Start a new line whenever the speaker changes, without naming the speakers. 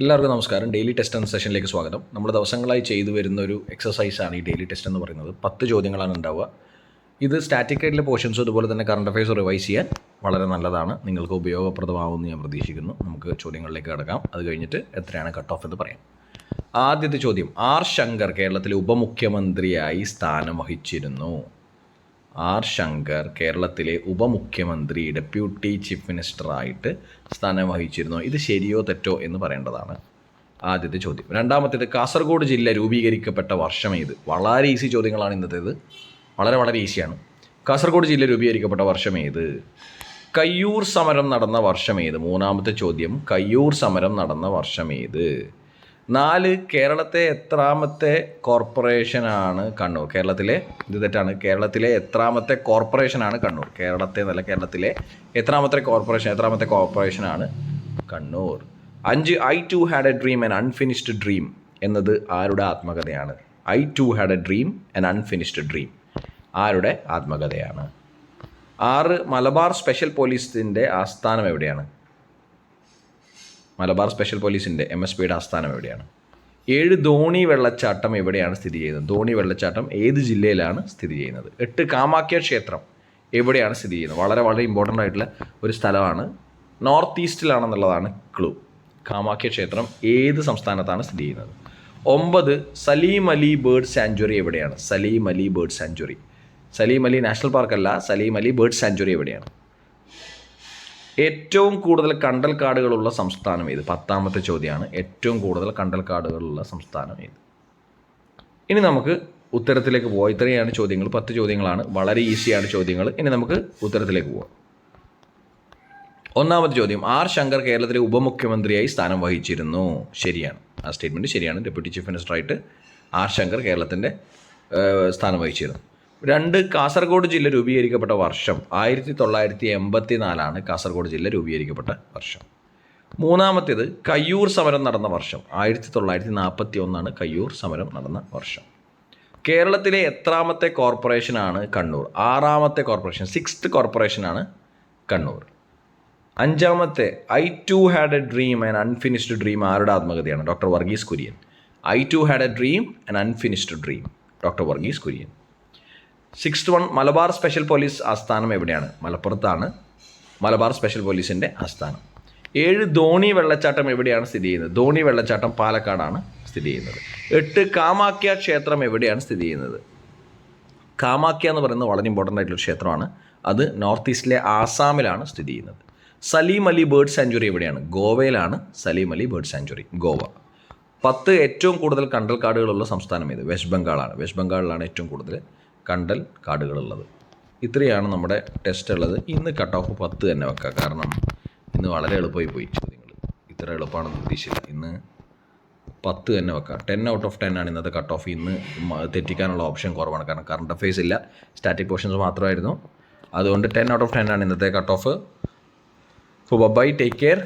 എല്ലാവർക്കും നമസ്കാരം. Daily test എന്ന സെഷനിലേക്ക് സ്വാഗതം. നമ്മൾ ദിവസങ്ങളായി ചെയ്തു വരുന്ന ഒരു എക്സസൈസാണ് ഈ ഡെയിലി ടെസ്റ്റ് എന്ന് പറയുന്നത്. 10 ചോദ്യങ്ങളാണ് ഉണ്ടാവുക. ഇത് സ്റ്റാറ്റിക് ആയിട്ടുള്ള പോർഷൻസും അതുപോലെ തന്നെ കറണ്ട് അഫയേഴ്സ് റിവൈസ് ചെയ്യാൻ വളരെ നല്ലതാണ്. നിങ്ങൾക്ക് ഉപയോഗപ്രദമാകുമെന്ന് ഞാൻ പ്രതീക്ഷിക്കുന്നു. നമുക്ക് ചോദ്യങ്ങളിലേക്ക് കടക്കാം. അത് കഴിഞ്ഞിട്ട് എത്രയാണ് കട്ട് ഓഫ് എന്ന് പറയാം. ആദ്യത്തെ ചോദ്യം, ആർ ശങ്കർ കേരളത്തിലെ ഉപമുഖ്യമന്ത്രിയായി സ്ഥാനം വഹിച്ചിരുന്നു. ആർ ശങ്കർ കേരളത്തിലെ ഉപമുഖ്യമന്ത്രി, ഡെപ്യൂട്ടി ചീഫ് മിനിസ്റ്ററായിട്ട് സ്ഥാനം വഹിച്ചിരുന്നു. ഇത് ശരിയോ തെറ്റോ എന്ന് പറയേണ്ടതാണ് ആദ്യത്തെ ചോദ്യം. രണ്ടാമത്തേത്, കാസർഗോഡ് ജില്ല രൂപീകരിക്കപ്പെട്ട വർഷം ഏത്? വളരെ ഈസി ചോദ്യങ്ങളാണ് ഇന്നത്തേത്. വളരെ ഈസിയാണ്. കാസർഗോഡ് ജില്ല രൂപീകരിക്കപ്പെട്ട വർഷം ഏത്? കയ്യൂർ സമരം നടന്ന വർഷം ഏത്? മൂന്നാമത്തെ ചോദ്യം, കയ്യൂർ സമരം നടന്ന വർഷം ഏത്? 4, കേരളത്തെ എത്രാമത്തെ കോർപ്പറേഷനാണ് കണ്ണൂർ? കേരളത്തിലെ, ഇത് തെറ്റാണ്, കേരളത്തിലെ എത്രാമത്തെ കോർപ്പറേഷനാണ് കണ്ണൂർ? കേരളത്തെ എന്നല്ല, കേരളത്തിലെ എത്രാമത്തെ കോർപ്പറേഷനാണ് Kannur? 5, I too had a dream an unfinished dream എന്നത് ആരുടെ ആത്മകഥയാണ്? I too had a dream an unfinished dream ആരുടെ ആത്മകഥയാണ്? 6, മലബാർ സ്പെഷ്യൽ പോലീസിൻ്റെ ആസ്ഥാനം എവിടെയാണ്? മലബാർ സ്പെഷ്യൽ പോലീസിൻ്റെ MSPയുടെ ആസ്ഥാനം എവിടെയാണ്? 7, ധോണി വെള്ളച്ചാട്ടം എവിടെയാണ് സ്ഥിതി ചെയ്യുന്നത്? ധോണി വെള്ളച്ചാട്ടം ഏത് ജില്ലയിലാണ് സ്ഥിതി ചെയ്യുന്നത്? 8, കാമാഖ്യ ക്ഷേത്രം എവിടെയാണ് സ്ഥിതി ചെയ്യുന്നത്? വളരെ ഇമ്പോർട്ടൻ്റ് ആയിട്ടുള്ള ഒരു സ്ഥലമാണ്. North ഈസ്റ്റിലാണെന്നുള്ളതാണ് clue. കാമാഖ്യ ക്ഷേത്രം ഏത് സംസ്ഥാനത്താണ് സ്ഥിതി ചെയ്യുന്നത്? 9, സലീം അലി ബേർഡ് സാങ്ച്വറി എവിടെയാണ്? Salim Ali bird sanctuary, Salim Ali national പാർക്കല്ല, സലീം അലി ബേർഡ് സാങ്ച്വറി എവിടെയാണ്? ഏറ്റവും കൂടുതൽ കണ്ടൽക്കാടുകളുള്ള സംസ്ഥാനം ഏത്? 10ാമത്തെ ചോദ്യമാണ്. ഏറ്റവും കൂടുതൽ കണ്ടൽക്കാടുകളുള്ള സംസ്ഥാനം ഏത്? ഇനി നമുക്ക് ഉത്തരത്തിലേക്ക് പോകാം. ഇത്രയാണ് ചോദ്യങ്ങൾ. 10 ചോദ്യങ്ങളാണ്. വളരെ ഈസിയാണ് ചോദ്യങ്ങൾ. ഇനി നമുക്ക് ഉത്തരത്തിലേക്ക് പോകാം. 1ാമത്തെ ചോദ്യം, ആർ ശങ്കർ കേരളത്തിലെ ഉപമുഖ്യമന്ത്രിയായി സ്ഥാനം വഹിച്ചിരുന്നു. ശരിയാണ്. ആ സ്റ്റേറ്റ്മെൻറ്റ് ശരിയാണ്. ഡെപ്യൂട്ടി ചീഫ് മിനിസ്റ്ററായിട്ട് ആർ ശങ്കർ കേരളത്തിൻ്റെ സ്ഥാനം വഹിച്ചിരുന്നു. 2, കാസർഗോഡ് ജില്ല രൂപീകരിക്കപ്പെട്ട വർഷം 1984 കാസർഗോഡ് ജില്ല രൂപീകരിക്കപ്പെട്ട വർഷം. 3ാമത്തേത്, കയ്യൂർ സമരം നടന്ന വർഷം 1941 കയ്യൂർ സമരം നടന്ന വർഷം. കേരളത്തിലെ എത്രാമത്തെ കോർപ്പറേഷനാണ് കണ്ണൂർ? 6ാമത്തെ കോർപ്പറേഷൻ, 6th കോർപ്പറേഷനാണ് കണ്ണൂർ. 5ാമത്തെ, I too had a dream an unfinished dream ആരുടെ ആത്മകഥയാണ്? Doctor Varghese Kurien. I too had a dream an unfinished dream, doctor Varghese Kurien. 6th one, Malabar special police ആസ്ഥാനം എവിടെയാണ്? മലപ്പുറത്താണ് മലബാർ സ്പെഷ്യൽ പോലീസിൻ്റെ ആസ്ഥാനം. 7, ധോണി വെള്ളച്ചാട്ടം എവിടെയാണ് സ്ഥിതി ചെയ്യുന്നത്? ധോണി വെള്ളച്ചാട്ടം പാലക്കാടാണ് സ്ഥിതി ചെയ്യുന്നത്. 8, കാമാഖ്യ ക്ഷേത്രം എവിടെയാണ് സ്ഥിതി ചെയ്യുന്നത്? കാമാഖ്യ എന്ന് പറയുന്നത് വളരെ ഇമ്പോർട്ടൻ്റ് ആയിട്ടുള്ള ക്ഷേത്രമാണ്. അത് നോർത്ത് ഈസ്റ്റിലെ ആസാമിലാണ് സ്ഥിതി ചെയ്യുന്നത്. സലീം അലി ബേർഡ് സാങ്ച്വറി എവിടെയാണ്? ഗോവയിലാണ് സലീം അലി ബേർഡ് സാങ്ച്വറി, ഗോവ. 10, ഏറ്റവും കൂടുതൽ കണ്ടൽക്കാടുകളുള്ള സംസ്ഥാനം ഏത്? വെസ്റ്റ് ബംഗാളാണ്. വെസ്റ്റ് ബംഗാളിലാണ് ഏറ്റവും കൂടുതൽ കണ്ടൽ കാടുകളുള്ളത്. ഇത്രയാണ് നമ്മുടെ ടെസ്റ്റ് ഉള്ളത്. ഇന്ന് കട്ട് ഓഫ് 10 തന്നെ വെക്കാം. കാരണം ഇന്ന് വളരെ എളുപ്പമായി പോയി ചോദ്യങ്ങൾ. ഇത്ര എളുപ്പമാണെന്ന് പ്രതീക്ഷിച്ചില്ല. ഇന്ന് 10 തന്നെ വെക്കാം. 10 out of 10 ആണ് ഇന്നത്തെ കട്ട് ഓഫ്. ഇന്ന് തെറ്റിക്കാനുള്ള ഓപ്ഷൻ കുറവാണ്. കാരണം കറണ്ട് അഫയേഴ്സ് ഇല്ല, സ്റ്റാറ്റിക് പോർഷൻസ് മാത്രമായിരുന്നു. അതുകൊണ്ട് 10 out of 10 ആണ് ഇന്നത്തെ cut off. So bye, take care.